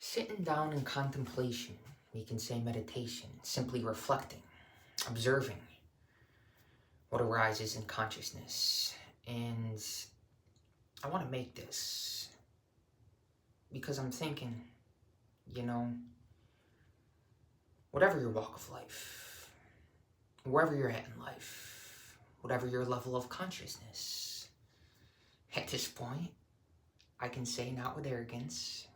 Sitting down in contemplation, we can say meditation, simply reflecting, observing what arises in consciousness. And I want to make this because I'm thinking, you know, whatever your walk of life, wherever you're at in life, whatever your level of consciousness, at this point, I can say not with arrogance,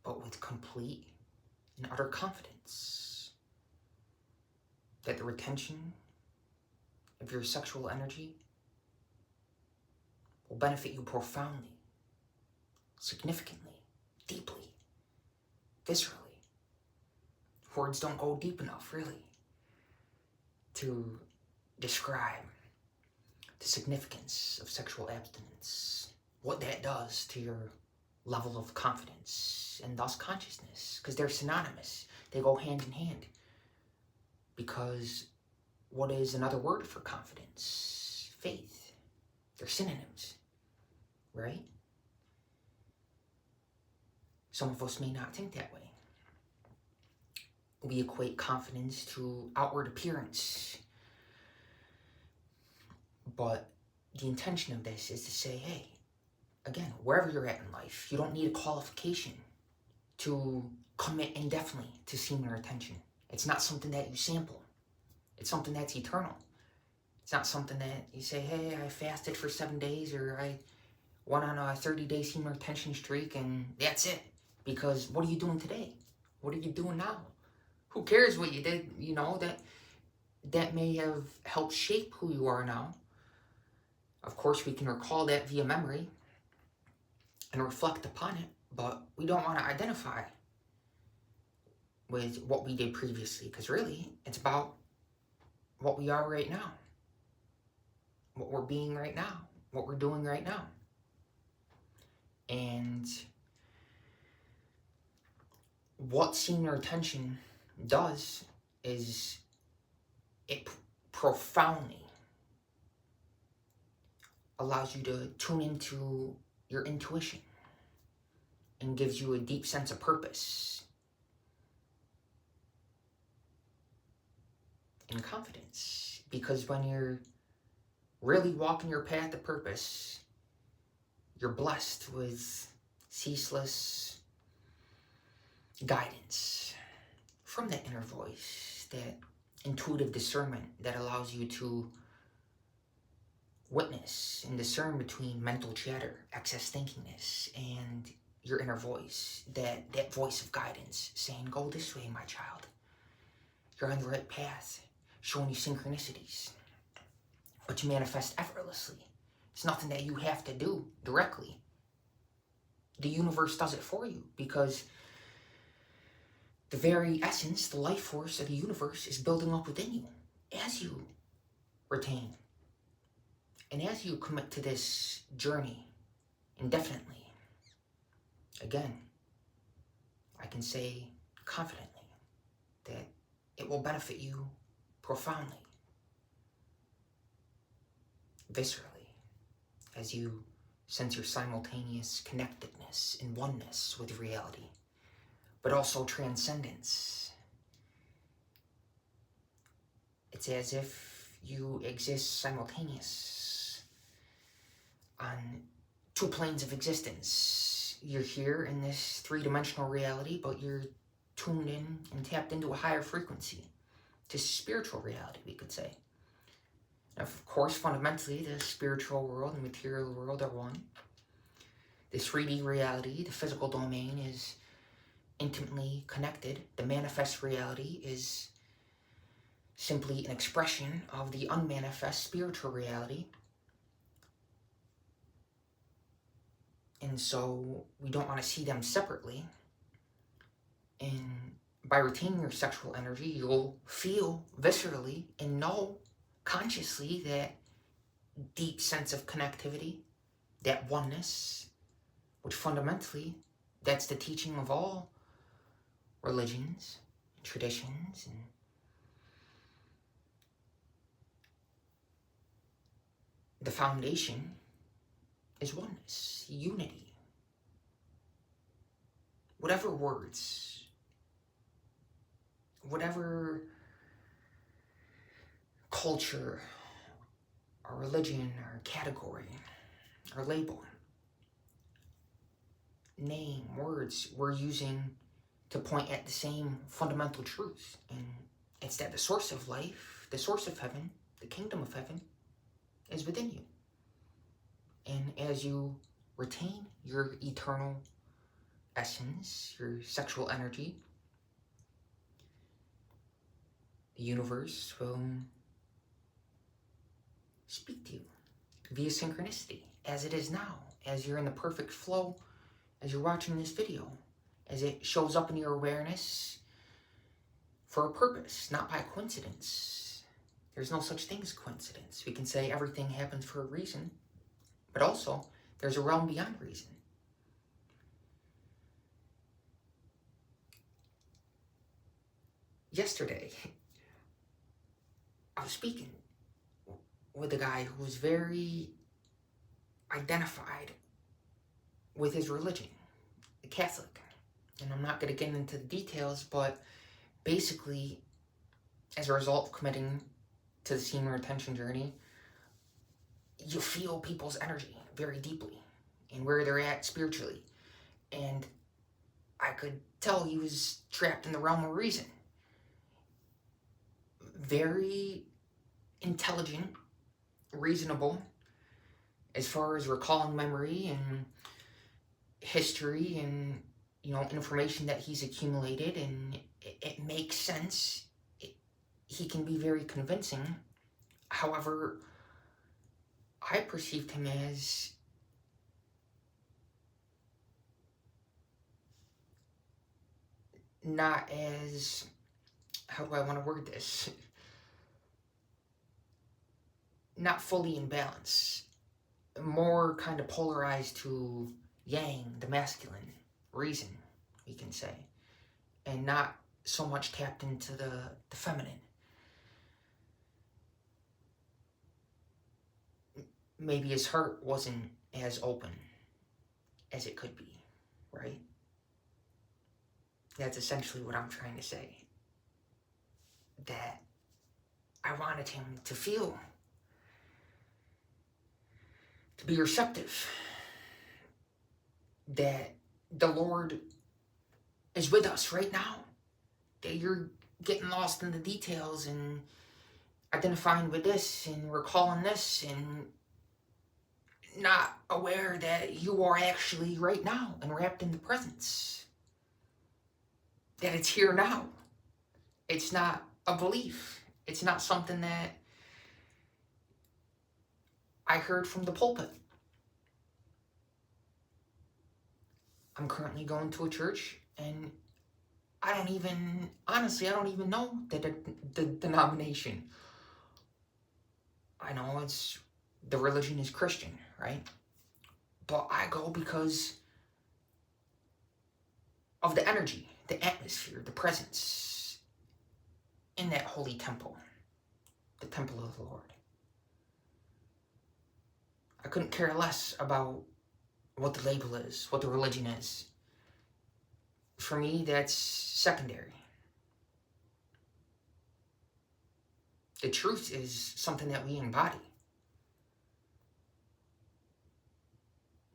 but with complete and utter confidence that the retention of your sexual energy will benefit you profoundly, significantly, deeply, viscerally. Words don't go deep enough, really, to describe the significance of sexual abstinence, what that does to your level of confidence and thus consciousness, because they're synonymous. They go hand in hand. Because what is another word for confidence? Faith. They're synonyms, right? Some of us may not think that way. We equate confidence to outward appearance. But the intention of this is to say, hey, again, wherever you're at in life, you don't need a qualification to commit indefinitely to semen retention. It's not something that you sample. It's something that's eternal. It's not something that you say, hey, I fasted for 7 days, or I went on a 30-day semen retention streak, and that's it. Because what are you doing today? What are you doing now? Who cares what you did? You know, that may have helped shape who you are now. Of course, we can recall that via memory and reflect upon it, but we don't want to identify with what we did previously, because really, it's about what we are right now, what we're being right now, what we're doing right now. And what semen retention does is it profoundly allows you to tune into your intuition and gives you a deep sense of purpose and confidence. Because when you're really walking your path of purpose, you're blessed with ceaseless guidance from that inner voice, that intuitive discernment that allows you to witness and discern between mental chatter, excess thinkingness, and your inner voice, that voice of guidance saying, go this way, my child. You're on the right path, showing you synchronicities, but you manifest effortlessly. It's nothing that you have to do directly. The universe does it for you, because the very essence, the life force of the universe is building up within you as you retain. And as you commit to this journey indefinitely, again, I can say confidently that it will benefit you profoundly, viscerally, as you sense your simultaneous connectedness and oneness with reality, but also transcendence. It's as if you exist simultaneous on two planes of existence. You're here in this three-dimensional reality, but you're tuned in and tapped into a higher frequency, to spiritual reality, we could say. Now, of course, fundamentally, the spiritual world and material world are one. The 3D reality, the physical domain, is intimately connected. The manifest reality is simply an expression of the unmanifest spiritual reality. And so we don't want to see them separately. And by retaining your sexual energy, you'll feel viscerally and know consciously that deep sense of connectivity, that oneness, which fundamentally, that's the teaching of all religions, traditions, and the foundation is oneness, unity. whatever words, whatever culture or religion or category or label, name, words we're using to point at the same fundamental truth. And it's that the source of life, the source of heaven, the kingdom of heaven is within you. And as you retain your eternal essence, your sexual energy, the universe will speak to you via synchronicity, as it is now, as you're in the perfect flow, as you're watching this video, as it shows up in your awareness for a purpose, not by coincidence. There's no such thing as coincidence. We can say everything happens for a reason, but also there's a realm beyond reason. Yesterday, I was speaking with a guy who was very identified with his religion, the Catholic. And I'm not going to get into the details, but basically, as a result of committing to the semen retention journey, you feel people's energy very deeply and where they're at spiritually. And I could tell he was trapped in the realm of reason. Very intelligent, reasonable, as far as recalling memory and history and, information that he's accumulated, and it makes sense. He can be very convincing. However, I perceived him as not as, how do I want to word this? Not fully in balance. More kind of polarized to yang, the masculine, reason, we can say. And not so much tapped into the feminine. Maybe his heart wasn't as open as it could be, right? That's essentially what I'm trying to say. That I wanted him to feel, to be receptive, that the Lord is with us right now, that you're getting lost in the details and identifying with this and recalling this and not aware that you are actually right now enwrapped in the presence, that it's here now. It's not a belief. It's not something that I heard from the pulpit. I'm currently going to a church, and I don't even know the denomination. I know the religion is Christian, right? But I go because of the energy, the atmosphere, the presence in that holy temple, the temple of the Lord. I couldn't care less about what the label is, what the religion is. For me, that's secondary. The truth is something that we embody.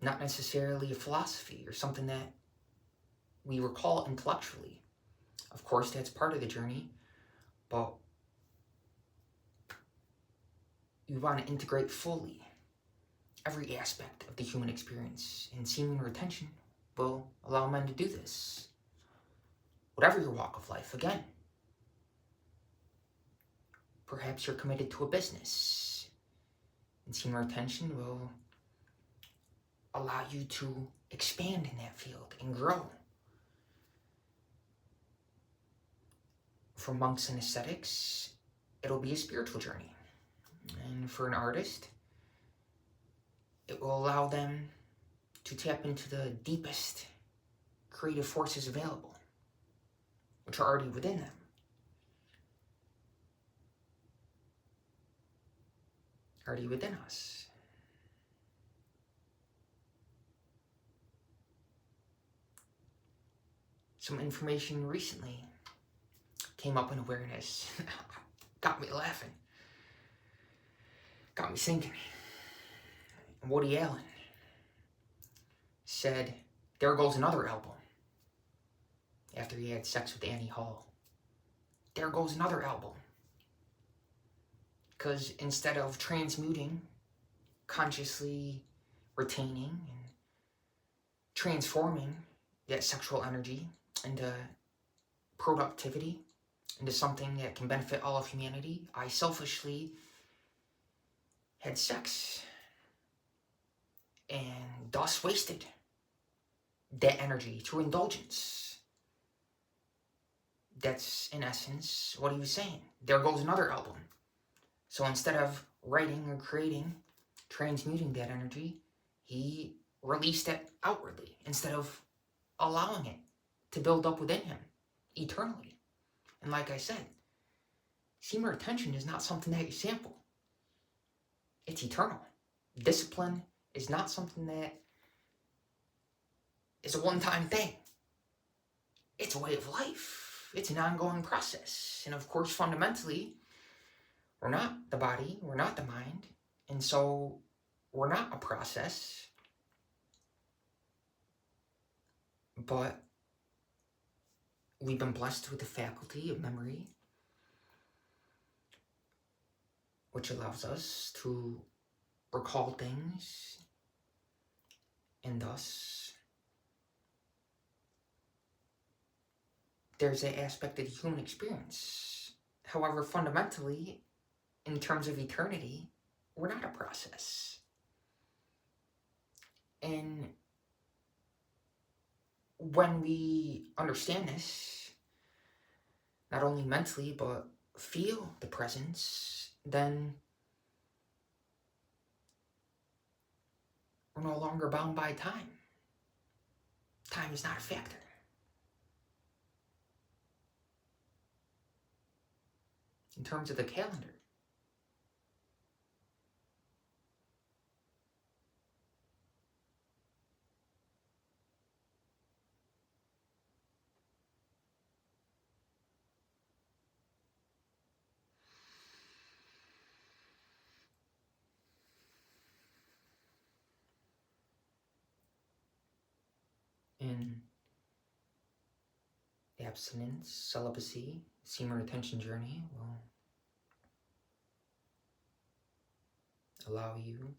Not necessarily a philosophy or something that we recall intellectually. Of course, that's part of the journey, but you want to integrate fully every aspect of the human experience, and semen retention will allow men to do this. Whatever your walk of life, again. Perhaps you're committed to a business, and semen retention will allow you to expand in that field and grow. For monks and ascetics, it'll be a spiritual journey. And for an artist, it will allow them to tap into the deepest creative forces available, which are already within them. Already within us. some information recently came up in awareness. Got me laughing. Got me thinking. Woody Allen said, there goes another album. After he had sex with Annie Hall. There goes another album. Because instead of transmuting, consciously retaining, and transforming that sexual energy into productivity, into something that can benefit all of humanity, I selfishly had sex and thus wasted that energy through indulgence. That's, in essence, what he was saying. There goes another album. So instead of writing or creating, transmuting that energy, he released it outwardly instead of allowing it to build up within him eternally. And like I said, semen retention is not something that you sample. It's eternal. Discipline is not something that is a one-time thing. It's a way of life. It's an ongoing process. And of course, fundamentally, we're not the body, we're not the mind, and so we're not a process, but we've been blessed with the faculty of memory, which allows us to recall things, and thus there's an aspect of the human experience. However, fundamentally, in terms of eternity, we're not a process. And when we understand this, not only mentally, but feel the presence, then we're no longer bound by time. Time is not a factor. In terms of the calendar, in abstinence, celibacy, semen retention journey will allow you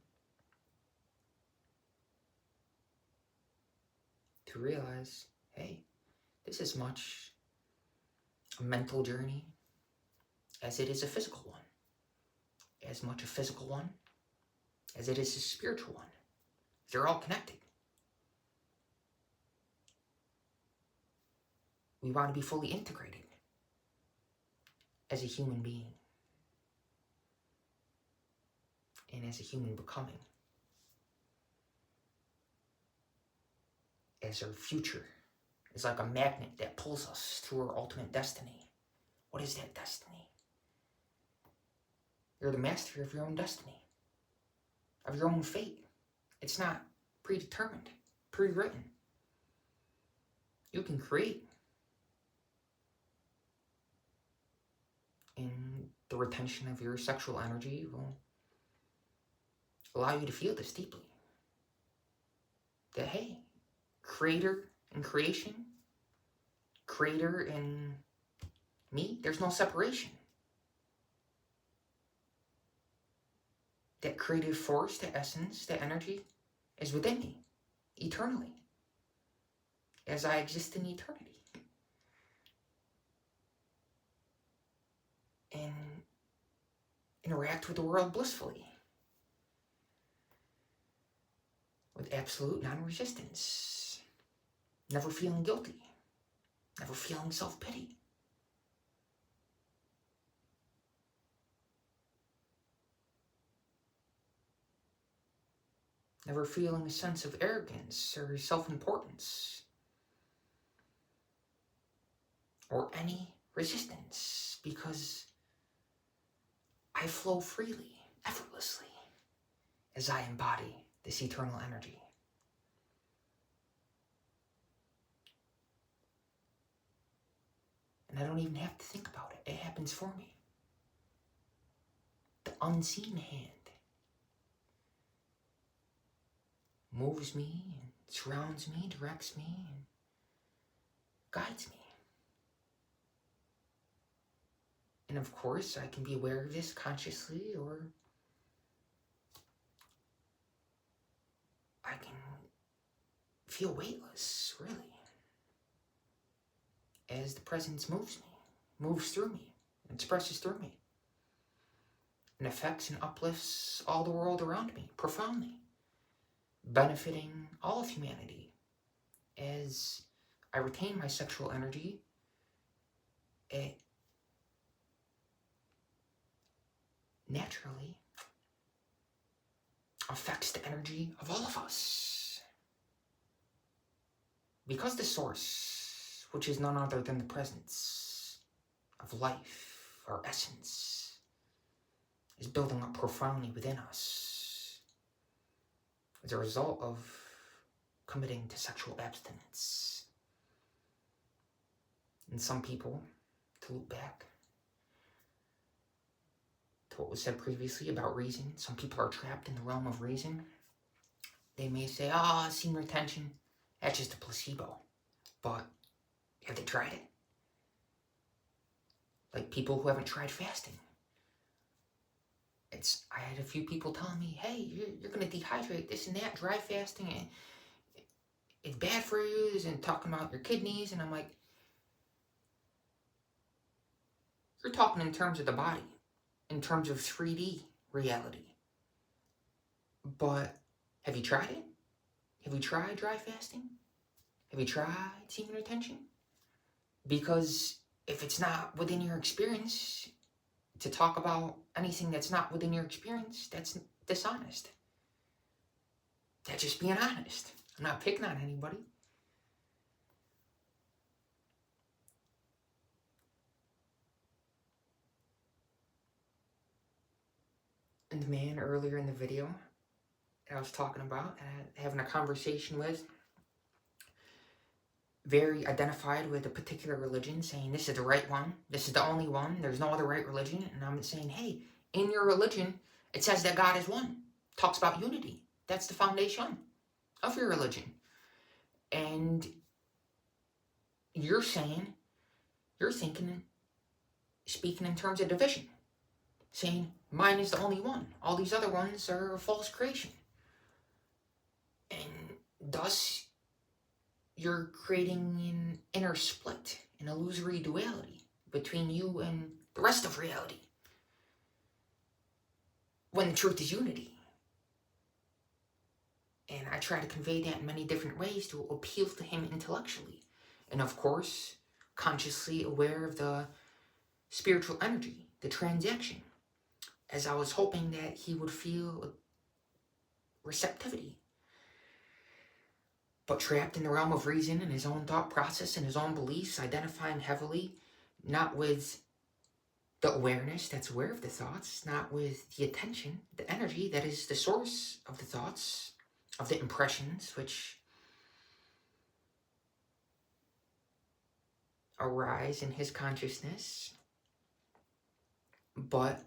to realize, hey, this is much a mental journey as it is a physical one. As much a physical one as it is a spiritual one. They're all connected. We want to be fully integrated as a human being and as a human becoming. As our future is like a magnet that pulls us to our ultimate destiny. What is that destiny? You're the master of your own destiny, of your own fate. It's not predetermined, pre-written. You can create. And the retention of your sexual energy will allow you to feel this deeply. That, hey, creator in creation, creator in me, there's no separation. That creative force, that essence, that energy is within me, eternally, as I exist in eternity. And interact with the world blissfully. With absolute non-resistance. Never feeling guilty. Never feeling self-pity. Never feeling a sense of arrogance or self-importance. Or any resistance, because I flow freely, effortlessly, as I embody this eternal energy. And I don't even have to think about it. It happens for me. The unseen hand moves me and surrounds me, directs me, and guides me. And of course, I can be aware of this consciously, or I can feel weightless, really, as the presence moves through me, expresses through me, and affects and uplifts all the world around me profoundly, benefiting all of humanity as I retain my sexual energy. It naturally affects the energy of all of us. Because the source, which is none other than the presence of life, our essence, is building up profoundly within us as a result of committing to sexual abstinence. And some people, to loop back to what was said previously about reason, some people are trapped in the realm of reason. They may say, semen retention, that's just a placebo. But have they tried it? Like people who haven't tried fasting. I had a few people telling me, hey, you're going to dehydrate, this and that, dry fasting, and it's bad for you, and talking about your kidneys. And I'm like, you're talking in terms of the body, in terms of 3D reality. But have you tried it? Have you tried dry fasting? Have you tried semen retention? Because if it's not within your experience, to talk about anything that's not within your experience, that's dishonest. That's just being honest. I'm not picking on anybody. And the man earlier in the video that I was talking about, having a conversation with, very identified with a particular religion, saying this is the right one, this is the only one, there's no other right religion. And I'm saying, hey, in your religion, it says that God is one. Talks about unity. That's the foundation of your religion. And you're saying, you're thinking, speaking in terms of division, saying mine is the only one. All these other ones are a false creation. And thus, you're creating an inner split, an illusory duality between you and the rest of reality, when the truth is unity. And I try to convey that in many different ways to appeal to him intellectually. And of course, consciously aware of the spiritual energy, the transaction, as I was hoping that he would feel receptivity. But trapped in the realm of reason and his own thought process and his own beliefs, identifying heavily, not with the awareness that's aware of the thoughts, not with the attention, the energy that is the source of the thoughts, of the impressions which arise in his consciousness, but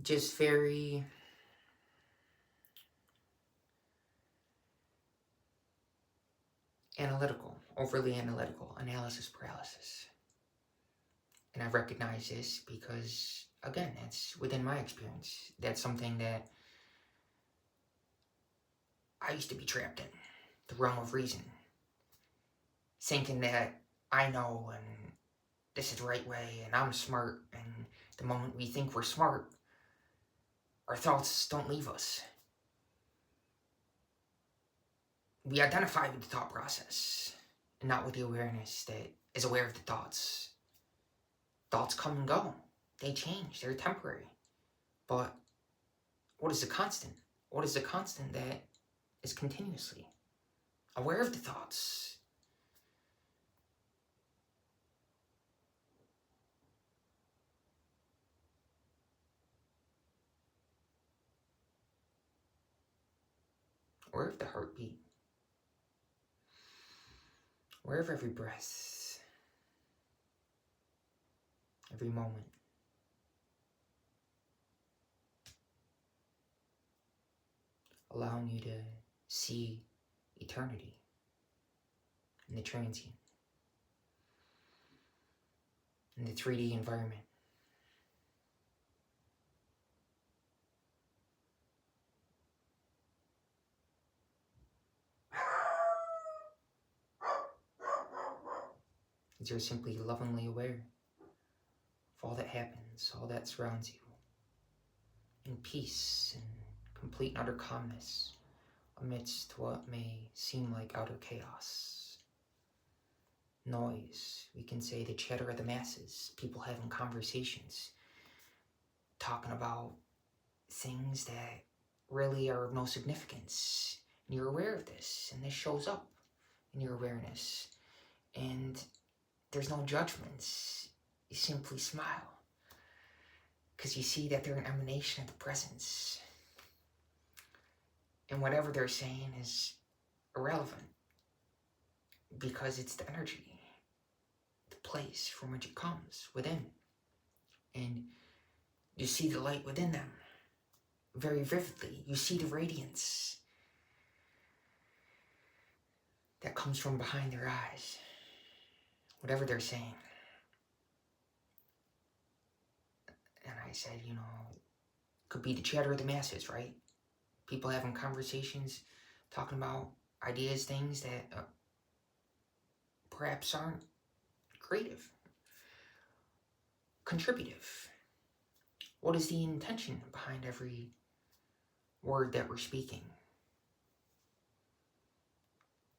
just very analytical, overly analytical, analysis paralysis. And I recognize this because, again, that's within my experience. That's something that I used to be trapped in, the realm of reason, thinking that I know and this is the right way and I'm smart, and the moment we think we're smart, our thoughts don't leave us. We identify with the thought process and not with the awareness that is aware of the thoughts. Thoughts come and go. They change. They're temporary. But what is the constant? What is the constant that is continuously aware of the thoughts? Aware of the heartbeat. Wherever every breath, every moment, allowing you to see eternity in the transient, in the 3D environment. As you're simply lovingly aware of all that happens, all that surrounds you, in peace and complete and utter calmness amidst what may seem like outer chaos. Noise, we can say the chatter of the masses, people having conversations, talking about things that really are of no significance. And you're aware of this, and this shows up in your awareness. And there's no judgments. You simply smile, because you see that they're an emanation of the presence. And whatever they're saying is irrelevant, because it's the energy, the place from which it comes, within. And you see the light within them very vividly. You see the radiance that comes from behind their eyes, whatever they're saying. And I said, could be the chatter of the masses, right? People having conversations, talking about ideas, things that perhaps aren't creative, contributive. What is the intention behind every word that we're speaking?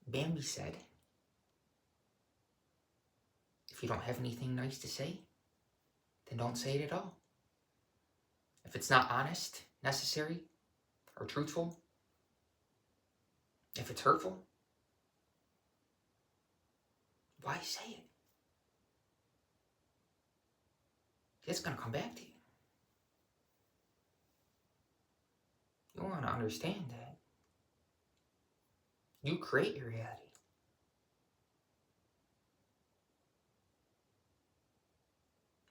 Bambi said, if you don't have anything nice to say, then don't say it at all. If it's not honest, necessary, or truthful, if it's hurtful, why say it? It's going to come back to you. You want to understand that you create your reality.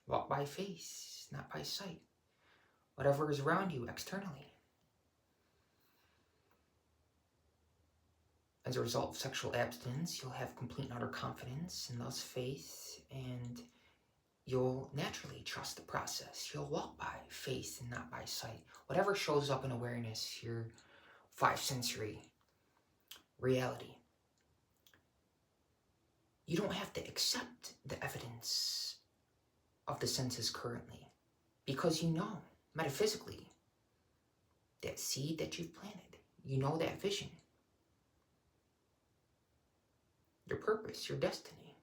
Walk by faith, not by sight. Whatever is around you externally. As a result of sexual abstinence, you'll have complete and utter confidence, and thus faith, and you'll naturally trust the process. You'll walk by faith and not by sight. Whatever shows up in awareness, your five sensory reality. You don't have to accept the evidence of the senses currently, because you know, metaphysically, that seed that you've planted, you know that vision, your purpose, your destiny.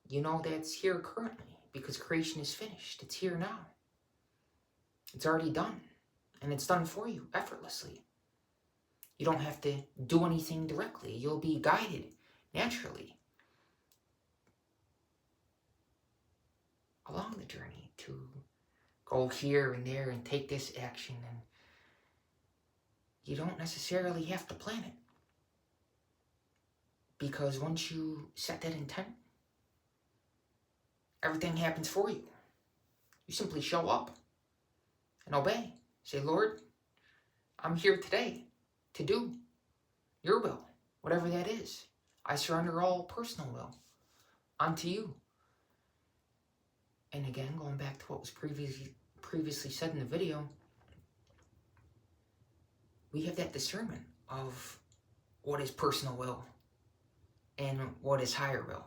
You know that's here currently, because creation is finished. It's here now. It's already done, and it's done for you effortlessly. You don't have to do anything directly. You'll be guided naturally along the journey to go here and there and take this action, and you don't necessarily have to plan it, because once you set that intent, everything happens for you. You simply show up and obey. Say, Lord, I'm here today to do your will, whatever that is. I surrender all personal will unto you. And again, going back to what was previously said in the video, we have that discernment of what is personal will and what is higher will.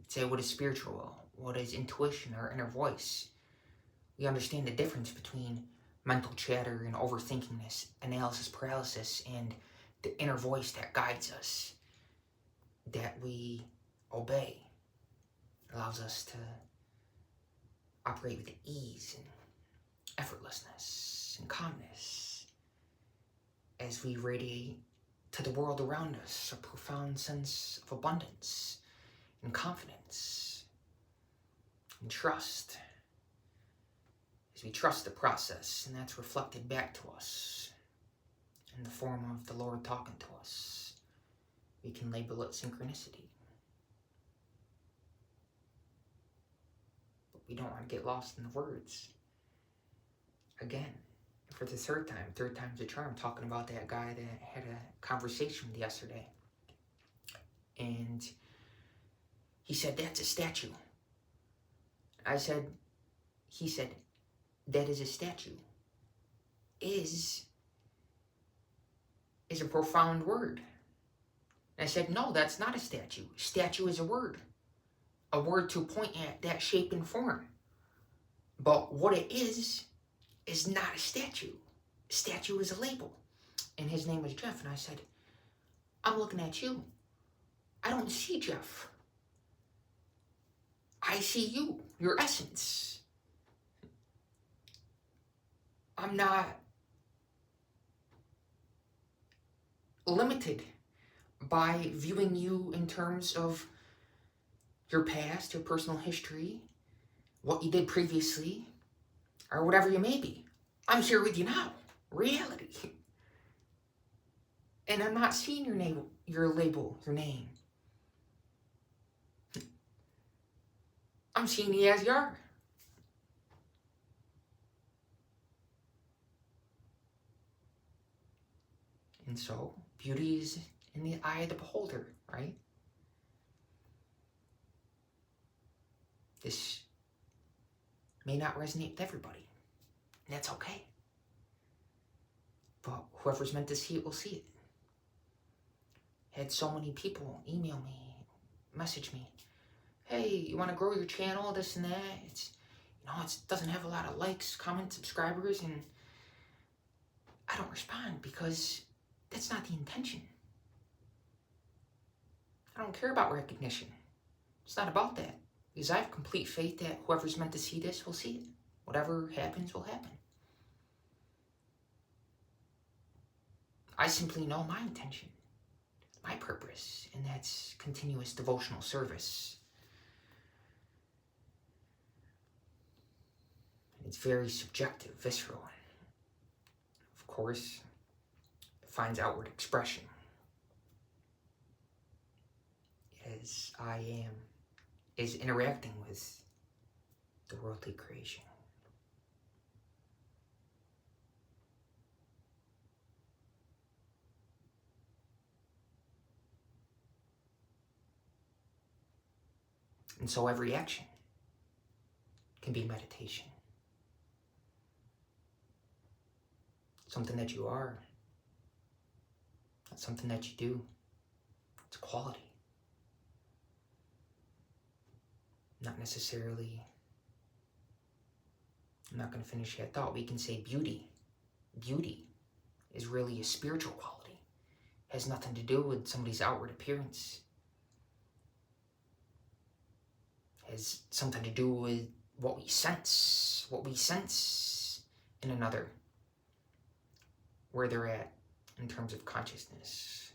Say what is spiritual will, what is intuition or inner voice. We understand the difference between mental chatter and overthinkingness, analysis paralysis, and the inner voice that guides us, that we obey, allows us to operate with ease and effortlessness and calmness as we radiate to the world around us a profound sense of abundance and confidence and trust, as we trust the process, and that's reflected back to us in the form of the Lord talking to us. we can label it synchronicity. But we don't want to get lost in the words. Again, for the third time's a charm, talking about that guy that had a conversation with yesterday. And he said, that's a statue. He said, that is a statue. Is a profound word. And I said, no, that's not a statue. Statue is a word to point at that shape and form. But what it is not a statue. Statue is a label. And his name was Jeff. And I said, I'm looking at you. I don't see Jeff. I see you, your essence. I'm not limited by viewing you in terms of your past, your personal history, what you did previously, or whatever you may be. I'm here with you now, reality. And I'm not seeing your name, your label, your name. I'm seeing you as you are. And so, beauty is in the eye of the beholder, right? This may not resonate with everybody. And that's okay. But whoever's meant to see it will see it. Had so many people email me, message me, hey, you want to grow your channel, this and that. It doesn't have a lot of likes, comments, subscribers, and I don't respond because that's not the intention. I don't care about recognition. It's not about that. Because I have complete faith that whoever's meant to see this will see it. Whatever happens will happen. I simply know my intention, my purpose, and that's continuous devotional service. It's very subjective, visceral. Of course, it finds outward expression as I is interacting with the worldly creation. And so every action can be meditation. Something that you are, not something that you do. It's a quality. Not necessarily, I'm not going to finish that thought. We can say beauty. Beauty is really a spiritual quality. It has nothing to do with somebody's outward appearance. It has something to do with what we sense in another, where they're at in terms of consciousness.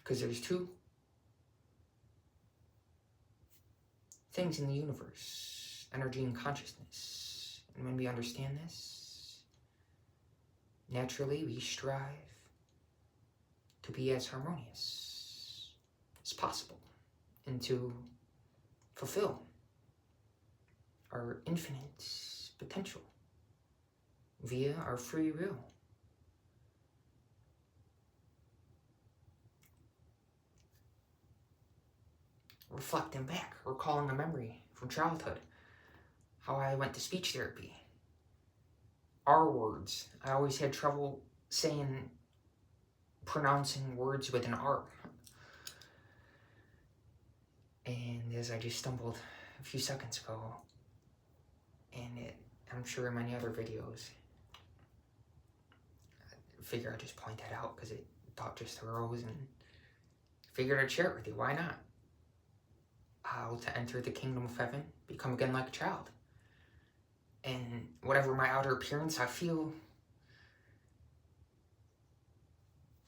Because there's two things in the universe, energy and consciousness. And when we understand this, naturally we strive to be as harmonious as possible and to fulfill our infinite potential via our free will. Reflecting back, recalling a memory from childhood, how I went to speech therapy. R words. I always had trouble pronouncing words with an R. And as I just stumbled a few seconds ago, and I'm sure in many other videos, I figure I'd just point that out because it thought just arose and figured I'd share it with you. Why not? How to enter the kingdom of heaven, become again like a child. And whatever my outer appearance, I feel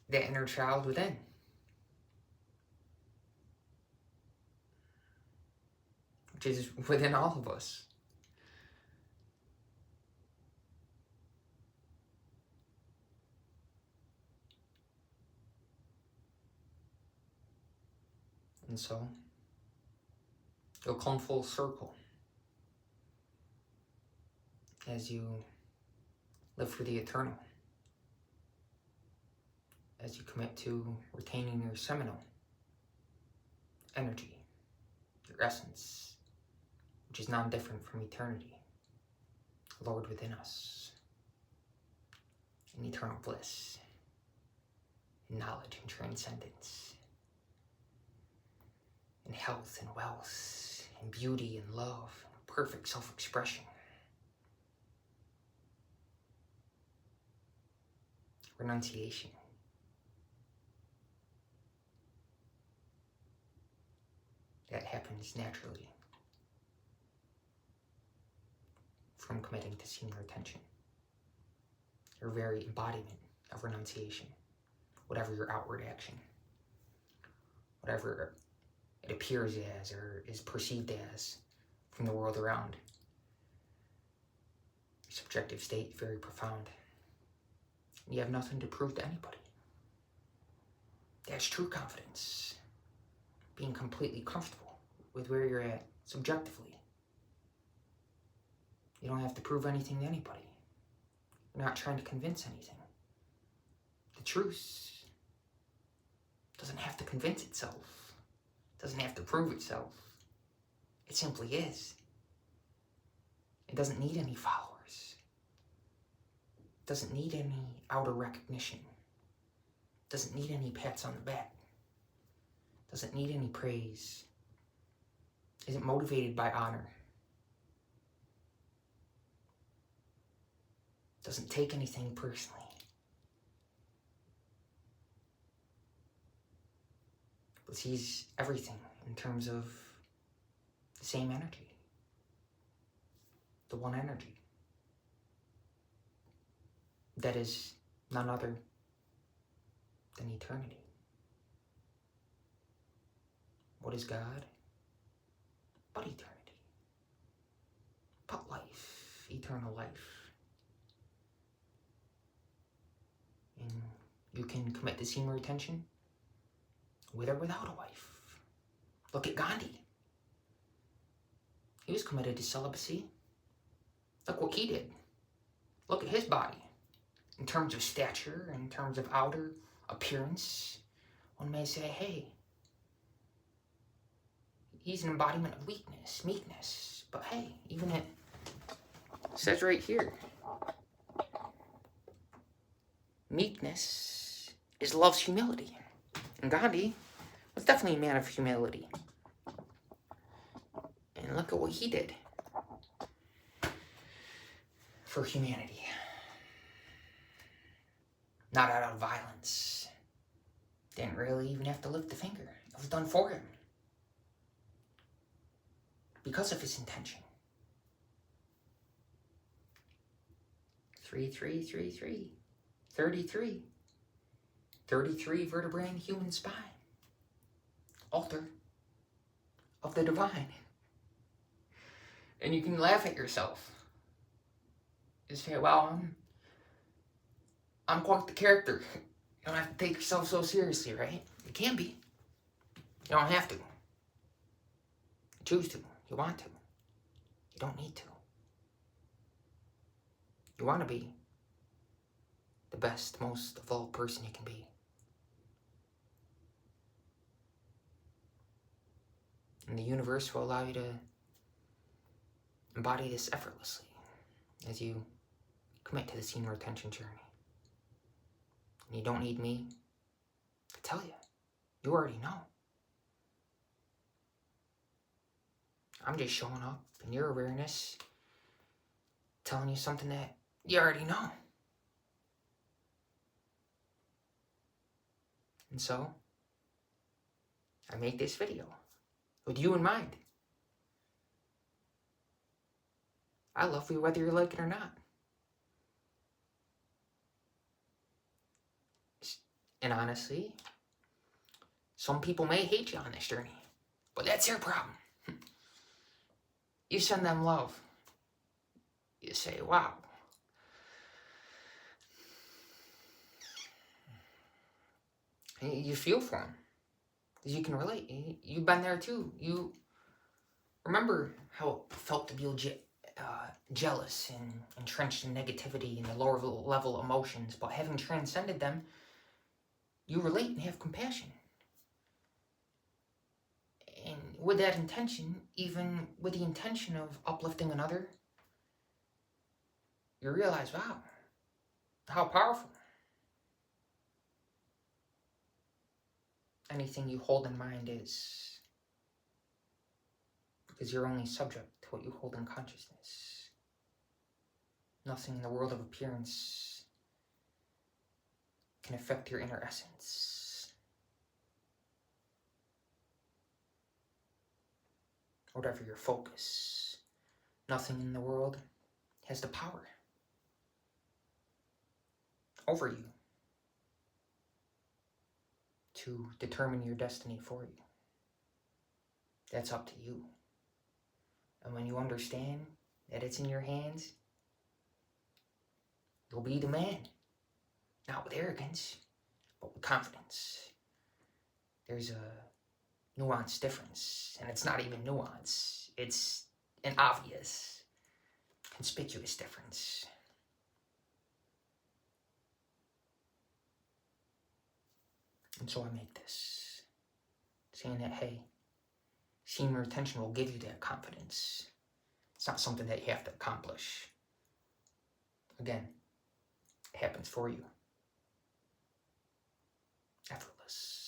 that inner child within. which is within all of us. And so, you'll come full circle as you live for the eternal, as you commit to retaining your seminal energy, your essence, which is non-different from eternity, Lord within us, in eternal bliss, in knowledge and transcendence, in health and wealth, in beauty and love, and perfect self-expression. Renunciation. That happens naturally from committing to semen retention. Your very embodiment of renunciation, whatever your outward action, whatever it appears as or is perceived as from the world around. Your subjective state, very profound. You have nothing to prove to anybody. That's true confidence. Being completely comfortable with where you're at subjectively. You don't have to prove anything to anybody. You're not trying to convince anything. The truth doesn't have to convince itself. Doesn't have to prove itself. It simply is. It doesn't need any followers. It doesn't need any outer recognition. It doesn't need any pats on the back. It doesn't need any praise. It isn't motivated by honor. It doesn't take anything personally. But sees everything in terms of the same energy. The one energy. That is none other than eternity. What is God? But eternity. But life. Eternal life. And you can commit to semen retention with or without a wife. Look at Gandhi. He was committed to celibacy. Look what he did. Look at his body. In terms of stature, in terms of outer appearance, one may say, hey, he's an embodiment of weakness, meekness. But hey, even it says right here, meekness is love's humility. And Gandhi was definitely a man of humility. And look at what he did for humanity. Not out of violence. Didn't really even have to lift a finger. It was done for him. Because of his intention. 3333. 33. 33 vertebrae in the human spine. Altar of the divine. And you can laugh at yourself. You say, well, I'm quite the character. You don't have to take yourself so seriously, right? You can be. You don't have to. You choose to. You want to. You don't need to. You want to be the best, most evolved person you can be. And the universe will allow you to embody this effortlessly as you commit to the semen retention journey. And you don't need me to tell you. You already know. I'm just showing up in your awareness, telling you something that you already know. And so, I made this video with you in mind. I love you whether you like it or not. And honestly, some people may hate you on this journey, but that's their problem. You send them love. You say, wow. You feel for them. Because you can relate. You've been there too. You remember how it felt to be jealous and entrenched in negativity and the lower level emotions, but having transcended them, you relate and have compassion. And with that intention, even with the intention of uplifting another, you realize, wow, how powerful. Anything you hold in mind is, because you're only subject to what you hold in consciousness. Nothing in the world of appearance can affect your inner essence. Whatever your focus, nothing in the world has the power over you to determine your destiny for you. That's up to you. And when you understand that it's in your hands, you'll be the man. Not with arrogance, but with confidence. There's a nuanced difference, and it's not even nuance. It's an obvious, conspicuous difference. And so I make this, saying that, hey, seeing your attention will give you that confidence. It's not something that you have to accomplish. Again, it happens for you. Effortless.